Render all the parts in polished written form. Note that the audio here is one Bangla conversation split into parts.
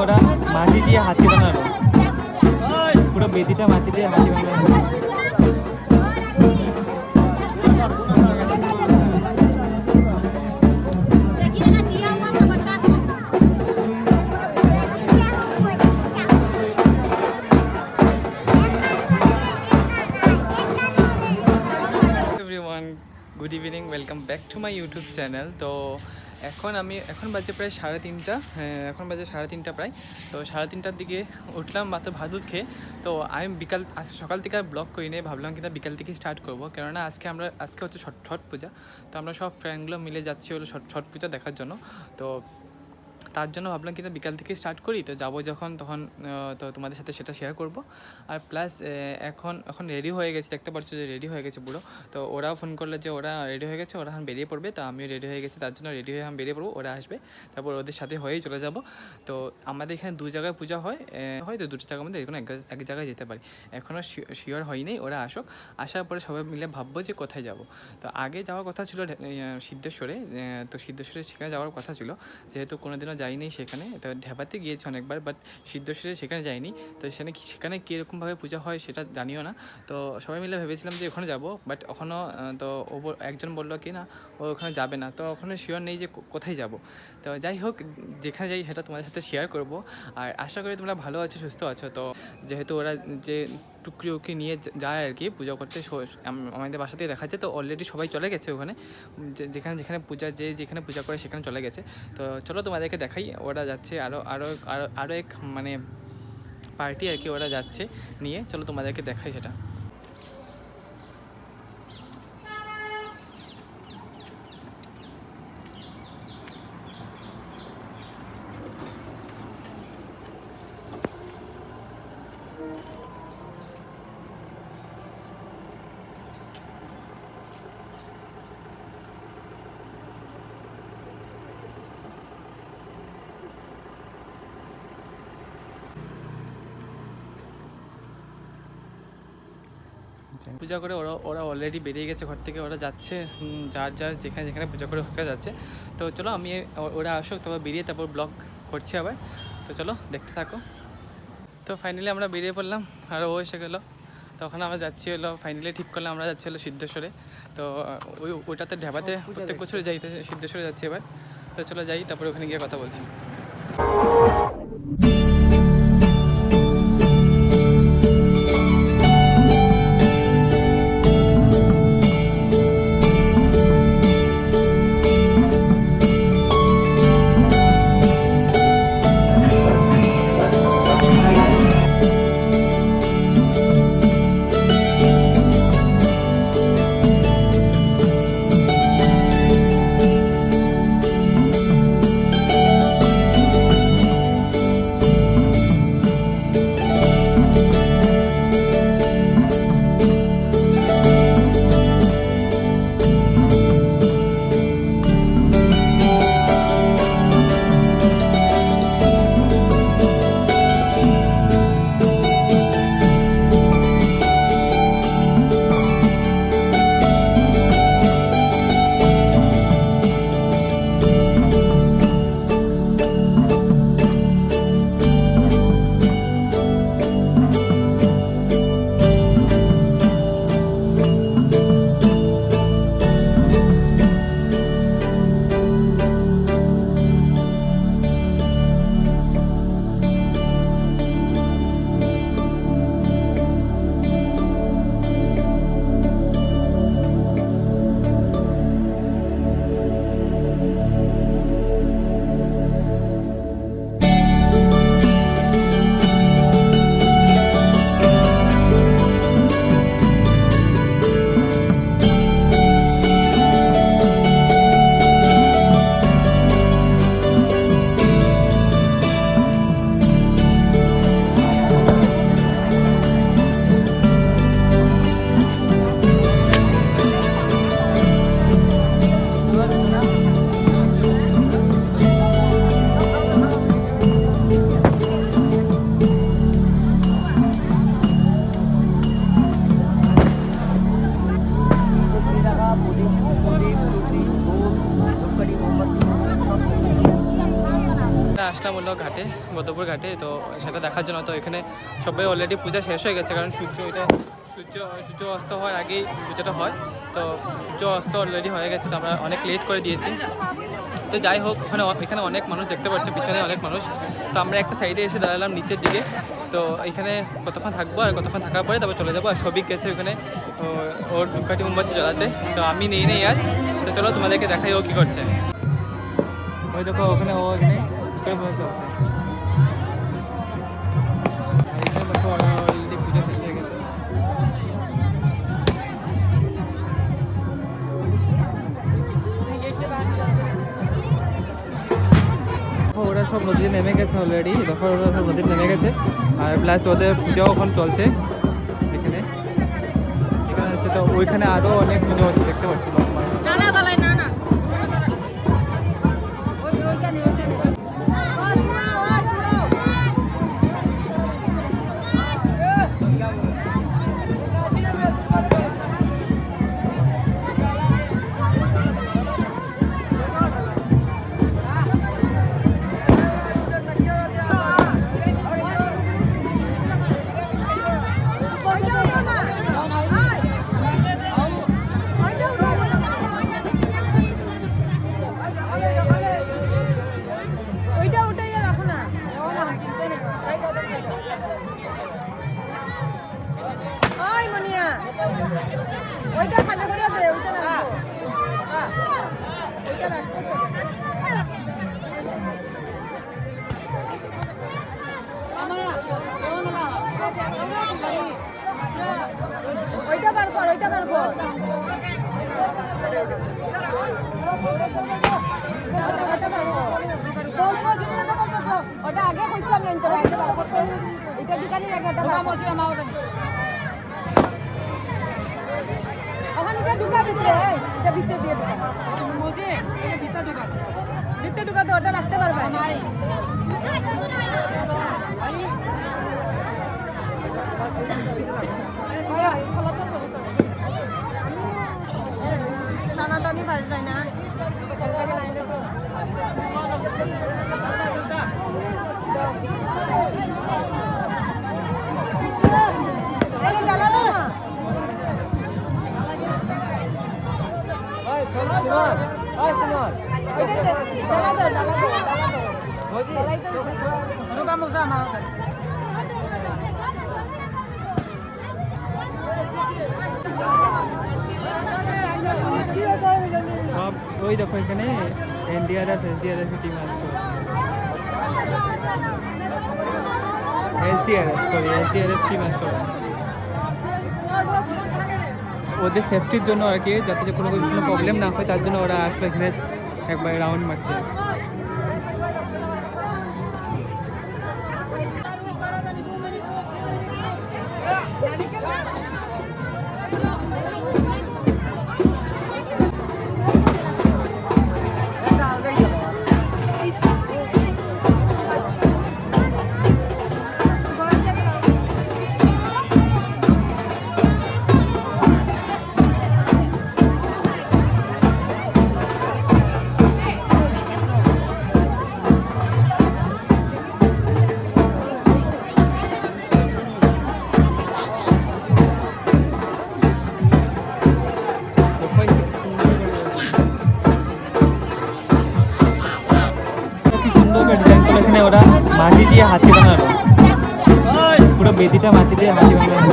ওরা মাটি দিয়ে হাতি বানালো, পুরো বেদিটা মাটি দিয়ে হাতি বানালো। Good evening, welcome back to my YouTube channel. তো এখন বাজে প্রায় 3:30, এখন বাজে 3:30 প্রায়। তো 3:30টার দিকে উঠলাম মাত্র ভাত দুধ খেয়ে। তো আমি সকাল থেকে আর ব্লগ করি নিয়ে ভাবলাম কিনা বিকাল থেকে স্টার্ট করবো, কেননা আজকে হচ্ছে ছট পূজা। তো আমরা সব ফ্রেন্ডগুলো মিলে যাচ্ছি হলো ছট পূজা দেখার জন্য। তো তার জন্য ভাবলাম কিনা বিকাল থেকে স্টার্ট করি, তো যাবো যখন তখন তো তোমাদের সাথে সেটা শেয়ার করব। আর প্লাস এখন রেডি হয়ে গেছে, দেখতে পাচ্ছ যে রেডি হয়ে গেছে পুরো। তো ওরাও ফোন করলো যে ওরা রেডি হয়ে গেছে, ওরা এখন বেরিয়ে পড়বে। তো আমিও রেডি হয়ে গেছি, তার জন্য রেডি হয়ে আমি বেরিয়ে পড়বো, ওরা আসবে, তারপর ওদের সাথে হয়েই চলে যাব। তো আমাদের এখানে 2 জায়গায় পূজা হয়, হয়তো 2টো জায়গার মধ্যে কোনো এক জায়গায় যেতে পারি। এখনও শিওর হয়নি, ওরা আসার পরে সবাই মিলে ভাববো যে কোথায় যাব। তো আগে যাওয়ার কথা ছিল সিদ্ধেশ্বরে, তো সিদ্ধেশ্বরে সেখানে যাওয়ার কথা ছিল, যেহেতু কোনোদিনও যাইনি সেখানে। তো ঢেপাতে গিয়েছি অনেকবার, বাট সিদ্ধেশ্বরে সেখানে যাইনি। তো সেখানে কীরকমভাবে পূজা হয় সেটা জানিও না। তো সবাই মিলে ভেবেছিলাম যে ওখানে যাব, বাট ওখানেও তো একজন বললো কি না ও ওখানে যাবে না। তো ওখানে শিওর নেই যে কোথায় যাব। তো যাই হোক, যেখানে যাই সেটা তোমাদের সাথে শেয়ার করব। আর আশা করি তোমরা ভালো আছো, সুস্থ আছো। তো যেহেতু ওরা যে টুকরি নিয়ে যায় আর কি পূজা করতে, আমাদের বাসা থেকে দেখা যায়। তো অলরেডি সবাই চলে গেছে ওখানে, যেখানে যেখানে পূজা করে সেখানে চলে গেছে। তো চলো তোমাদেরকে দেখাই, ওরা যাচ্ছে আরও এক মানে পার্টি আর কি, ওরা যাচ্ছে নিয়ে। চলো তোমাদেরকে দেখাই সেটা। পূজা করে ওরা অলরেডি বেরিয়ে গেছে ঘর থেকে, ওরা যাচ্ছে যার যেখানে পূজা করে ওখানে যাচ্ছে। তো চলো ওরা আসুক, তারপর বেরিয়ে তারপর ব্লগ করছি আবার। তো চলো দেখতে থাকো। তো ফাইনালি আমরা বেরিয়ে পড়লাম, আর ও এসে গেলো। তখন আমরা যাচ্ছি হলো, ফাইনালি ঠিক করলাম আমরা যাচ্ছি হলো সিদ্ধেশ্বরে। তো ওইটাতে ঢাবাতে প্রত্যেক বছরে যাই, তো সিদ্ধেশ্বরে যাচ্ছি এবার। তো চলো যাই, তারপরে ওখানে গিয়ে কথা বলছি। আসলাম হলো ঘাটে, বদরপুর ঘাটে। তো সেটা দেখার জন্য। তো এখানে সবাই অলরেডি পূজা শেষ হয়ে গেছে, কারণ সূর্য অস্ত হওয়ার আগেই পূজাটা হয়। তো সূর্য অস্ত অলরেডি হয়ে গেছে, তো আমরা অনেক লেট করে দিয়েছি। তো যাই হোক, এখানে অনেক মানুষ দেখতে পাচ্ছে, পিছনে অনেক মানুষ। তো আমরা একটা সাইডে এসে দাঁড়ালাম নিচের দিকে। তো এখানে কতক্ষণ থাকবো, আর কতক্ষণ থাকার পরে তারপর চলে যাবো। আর সবিক গেছে ওখানে ওর ধূপকাঠি মোমবাতি জ্বালাতে, তো আমি নেই আর। তো চলো তোমাদেরকে দেখাই ও কী করছে। ওই দেখো ওখানে ও এখানে চলছে। আর এখানে দেখো অলরেডি পুজো শেষ হয়ে গেছে। ওরা সব নদীতে নেমে গেছে অলরেডি, দেখো ওরা সব নদীতে নেমে গেছে। আর প্লাস ওদের পুজোও এখন চলছে এখানে হচ্ছে। তো ওইখানে আরও অনেক পুজো হচ্ছে, দেখতে পাচ্ছি লম্বা। ওইটা খালি করে দে, ওইটা রাখবো। ওইটা রাখবো। ওইটা বার কর, ওইটা বার কর। ওটা আগে কইছিলাম না, তো এটা বার করতে। এটা দোকানে রাখা, এটা বার করতে আমার ওটা। ওখানে এটা ঢুকা দিতে, এটা ভিতরে দিয়ে দাও। মোজে এটা ভিতরে ঢুকা। ভিতরে ঢুকা তো ওটা রাখতে পারবে না। টানাটানি পারে যায় না। ওই দেখো এখানে এনডিআরএফ এসডিআরএফ টিম আসতো। এসডিআরএফ টিম আসতো ওদের সেফটির জন্য আর কি, যাতে কোনো প্রবলেম না হয় তার জন্য ওরা আসলো এখানে একবার রাউন্ড মারতে। এখানে ওরা মাটি দিয়ে হাতি বানালো, পুরো বেদিটা মাটি দিয়ে হাতি বানালো।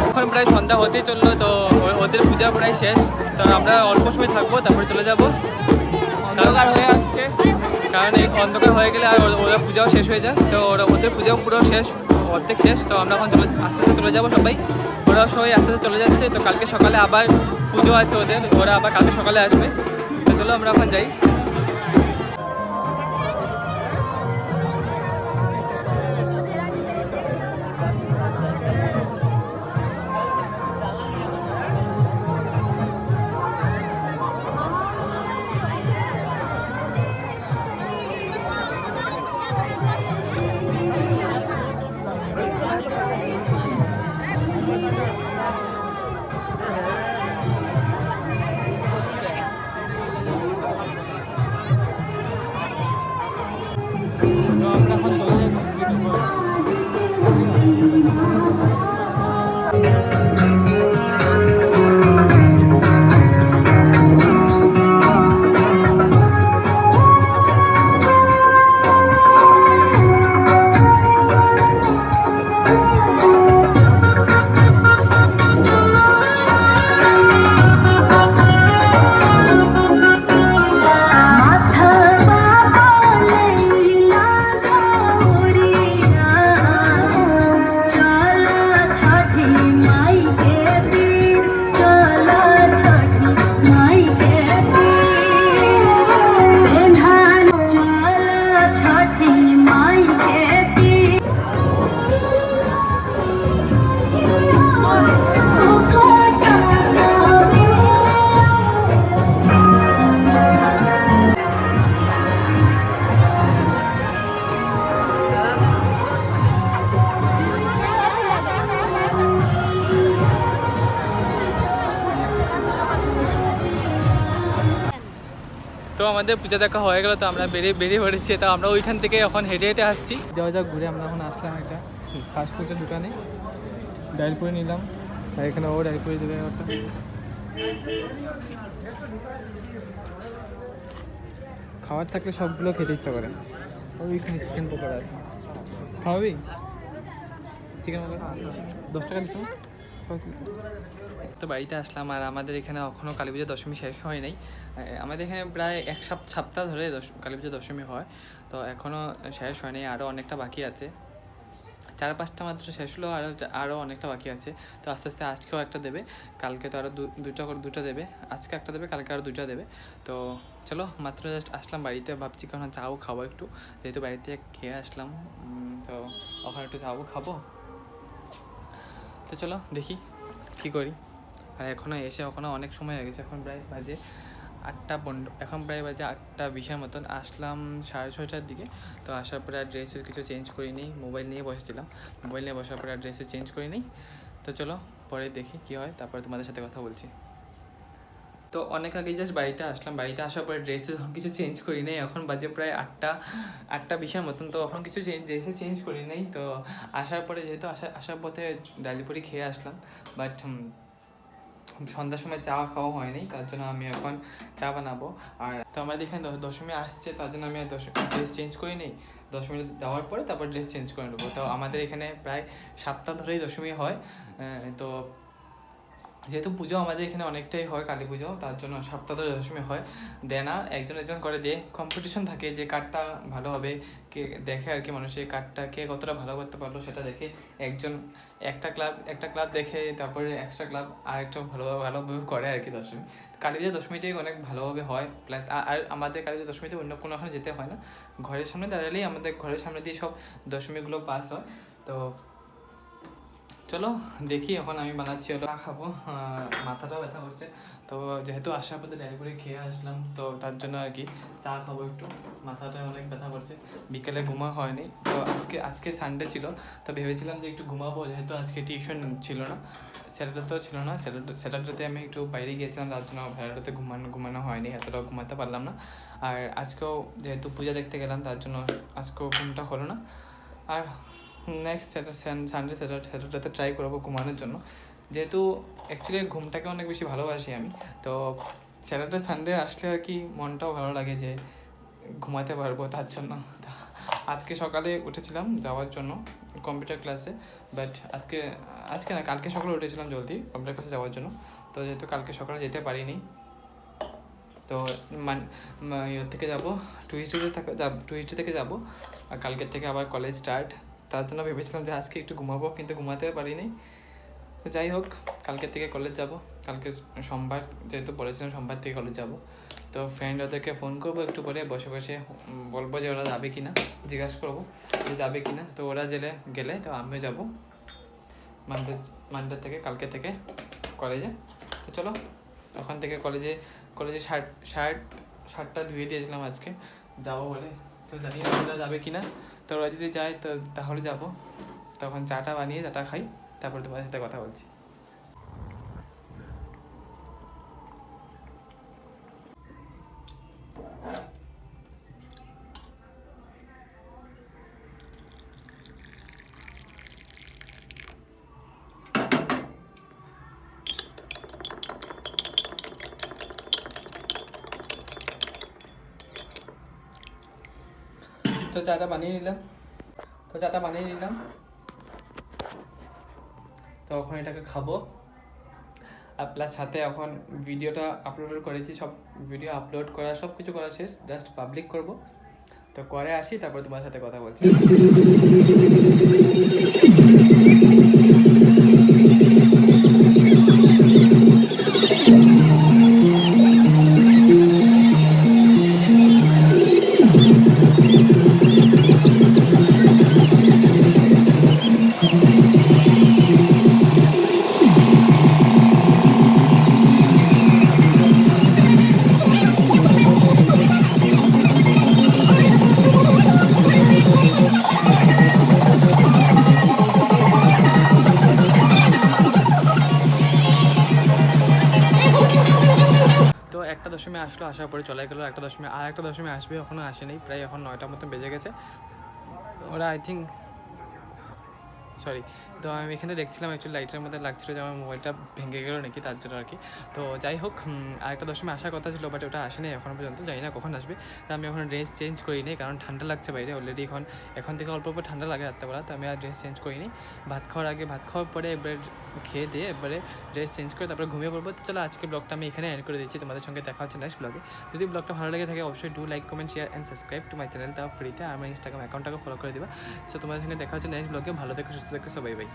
এখন প্রায় সন্ধ্যা হতেই চললো, তো ওদের পূজা প্রায় শেষ। তো আমরা অল্প সময় থাকবো, তারপরে চলে যাবো। অন্ধকার হয়ে আসছে, কারণ এই অন্ধকার হয়ে গেলে আর ওরা পূজাও শেষ হয়ে যায়। তো ওদের পূজাও পুরো শেষ, অর্ধেক শেষ। তো আমরা এখন আস্তে আস্তে চলে যাবো সবাই। ওরাও সবাই আস্তে আস্তে চলে যাচ্ছে। তো কালকে সকালে আবার পুজো আছে ওদের, ওরা আবার কালকে সকালে আসবে। তো চলো আমরা এখন যাই। আমরা এখন চলে যাই তো আমাদের পূজা দেখা হয়ে গেল, তো আমরা বেরিয়ে পড়েছি। তো আমরা ওইখান থেকে এখন হেঁটে হেঁটে আসছি। যাওয়া যাক ঘুরে। আমরা এখন আসলাম একটা ফাস্টফুডের দোকানে, ডাইলপুরি নিলাম, আর এখানে ও ডাইলপুরি দেবে ওটা। খাবার থাকলে সবগুলো খেতে ইচ্ছা করে। ওইখানে চিকেন পকোড়া আছে, খাওয়াবি? চিকেন পকোড়া 10 টাকা দিচ্ছ। তো বাড়িতে আসলাম, আর আমাদের এখানে এখনও কালী পুজো দশমী শেষ হয় নাই। আমাদের এখানে প্রায় এক সপ্তাহ ধরে কালী পুজো দশমী হয়, তো এখনও শেষ হয়নি, আরও অনেকটা বাকি আছে। 4-5টা মাত্র শেষ হলো, আরও অনেকটা বাকি আছে। তো আস্তে আস্তে আজকেও একটা দেবে, কালকে তো আরও দুটো দেবে। আজকে একটা দেবে, কালকে আরও 2টা দেবে। তো চলো, মাত্র জাস্ট আসলাম বাড়িতে, ভাবছি কারণ চাও খাবো একটু, যেহেতু বাড়িতে খেয়ে আসলাম। তো ওখানে একটু চাও খাবো। তো চলো দেখি কী করি। আর এখনও অনেক সময় হয়ে গেছে, এখন প্রায় বাজে 8:15, এখন প্রায় বাজে 8:20 মতন। আসলাম 6:30টার দিকে। তো আসার পরে আর ড্রেসের কিছু চেঞ্জ করিনি, মোবাইল নিয়ে বসেছিলাম। মোবাইল নিয়ে বসার পরে আর ড্রেসের চেঞ্জ করিনি। তো চলো পরে দেখি কী হয়, তারপরে তোমাদের সাথে কথা বলছি। তো অনেক আগে জাস্ট বাড়িতে আসলাম, বাড়িতে আসার পরে ড্রেসে কিছু চেঞ্জ করি নাই। এখন বাজে প্রায় 8:20 মতন। তো এখন কিছু ড্রেসে চেঞ্জ করি নাই। তো আসার পরে যেহেতু আসার পথে ডালিপুরি খেয়ে আসলাম, বাট সন্ধ্যার সময় চা খাওয়া হয়নি, তার জন্য আমি এখন চা বানাবো। আর তো আমাদের এখানে দশমী আসছে, তার জন্য আমি ড্রেস চেঞ্জ করি নিই। দশমী যাওয়ার পরে তারপর ড্রেস চেঞ্জ করে নেবো। তো আমাদের এখানে প্রায় সপ্তাহ ধরেই দশমী হয়। তো যেহেতু পুজো আমাদের এখানে অনেকটাই হয়, কালী পুজো, তার জন্য সপ্তাহ ধরে দশমী হয়। দেয় না, একজন করে দিয়ে কম্পিটিশন থাকে যে কার্ডটা ভালো হবে, কে দেখে আর কি, মানুষের কার্ডটা কে কতটা ভালো করতে পারলো সেটা দেখে একটা ক্লাব দেখে, তারপরে এক্সট্রা ক্লাব আরেকটা ভালোভাবে করে আর কি। দশমী কালীদের দশমীটাই অনেক ভালোভাবে হয়। প্লাস আর আমাদের কালীদের দশমীতে অন্য কোনো ওখানে যেতে হয় না, ঘরের সামনে দাঁড়ালেই আমাদের ঘরের সামনে দিয়ে সব দশমীগুলো পাস হয়। তো চলো দেখি, এখন আমি বানাচ্ছি ওটা খাবো। মাথাটাও ব্যথা করছে, তো যেহেতু আসার পথে ডাইল খেয়ে আসলাম, তো তার জন্য আর কি চা খাবো একটু। মাথাটা অনেক ব্যথা করছে, বিকেলে ঘুমা হয়নি। তো আজকে সানডে ছিল, তো ভেবেছিলাম যে একটু ঘুমাবো, যেহেতু আজকে টিউশন ছিল না, স্যাটারডেতেও ছিল না। স্যাটারডেতে আমি একটু বাইরে গিয়েছিলাম, তার জন্য স্যাটারডেতে ঘুমানো হয়নি, এতটাও ঘুমাতে পারলাম না। আর আজকেও যেহেতু পূজা দেখতে গেলাম, তার জন্য আজকেও ঘুমটা হলো না। আর নেক্সট স্যাটারডেতে ট্রাই করবো ঘুমানোর জন্য, যেহেতু অ্যাকচুয়ালি ঘুমটাকে অনেক বেশি ভালোবাসি আমি। তো স্যাটারডে সানডে আসলে আর কি মনটাও ভালো লাগে যে ঘুমাতে পারবো, তার জন্য। আজকে সকালে উঠেছিলাম যাওয়ার জন্য কম্পিউটার ক্লাসে, বাট আজকে না, কালকে সকালে উঠেছিলাম জলদি কম্পিউটার ক্লাসে যাওয়ার জন্য। তো যেহেতু কালকে সকালে যেতে পারিনি, তো ইয়ের থেকে যাবো, টুইসডে থেকে যাবো, আর কালকের থেকে আবার কলেজ স্টার্ট। তার জন্য ভেবেছিলাম যে আজকে একটু ঘুমাবো, কিন্তু ঘুমাতে পারিনি। তো যাই হোক, কালকের থেকে কলেজ যাব। কালকে সোমবার, যেহেতু বলেছিলাম সোমবার থেকে কলেজ যাব। তো ফ্রেন্ড ওদেরকে ফোন করবো একটু পরে, বসে বসে বলবো যে ওরা যাবে কি না, জিজ্ঞাসা করবো যে যাবে কি না। তো ওরা গেলে তো আমিও যাবো মানডে থেকে, কালকে থেকে কলেজে। তো চলো, ওখান থেকে কলেজে শার্টটা ধুয়ে দিয়েছিলাম আজকে যাবো বলে। তো জানি না ওরা যাবে কি না। তো ওরা যদি যায় তো তাহলে যাবো, তখন চাটা খাই, তারপরে তোমাদের সাথে কথা বলছি। তো চাটা বানিয়ে নিলাম তো এখন এটাকে খাবো। আর প্লাস সাথে এখন ভিডিওটা আপলোড করেছি, সব ভিডিও আপলোড করা সব কিছু করা শেষ, জাস্ট পাবলিক করব। তো করে আসি, তারপর তোমার সাথে কথা বলছি। তো 1:10 আসলো, আসার পরে চলে গেলো। 1:10 আর 1:10 আসবে, এখনও আসেনি, প্রায় এখন 9টার মতো বেজে গেছে। ওরা আই থিঙ্ক সরি, তো আমি এখানে দেখছিলাম অ্যাকচুয়ালি লাইটের মধ্যে লাগছিলো যে আমার মোবাইলটা ভেঙে গেলো নাকি, তার জন্য আর কি। তো যাই হোক, 1:10 আসার কথা ছিল, বাট ওটা আসেনি এখনও পর্যন্ত, জানি না কখন আসবে। তো আমি এখন ড্রেস চেঞ্জ করিনি, কারণ ঠান্ডা লাগছে বাইরে অলরেডি। এখন থেকে অল্প অল্প ঠান্ডা লাগে রাত্রেবেলা, তো আমি আর ড্রেস চেঞ্জ করিনি। ভাত খাওয়ার পরে একবারে খেয়ে দিয়ে একবারে ড্রেস চেঞ্জ করে তারপরে ঘুমিয়ে পড়বো। তো চলো আজকে ব্লগটা আমি এখানে এন্ড করে দিচ্ছি, তোমাদের সঙ্গে দেখা হচ্ছে নেক্সট ব্লগে। যদি ব্লগটা ভালো লেগে থাকে অবশ্যই do like, comment, share and subscribe to my channel, তাও ফ্রিতে। আর আমার ইনস্টাগ্রাম অ্যাকাউন্টটাকে ফলো করে দিবা। সো তোমাদের সঙ্গে দেখা হচ্ছে নেক্সট ব্লগে। ভালো থেকো, সুস্থ থেকো সবাই, বাই।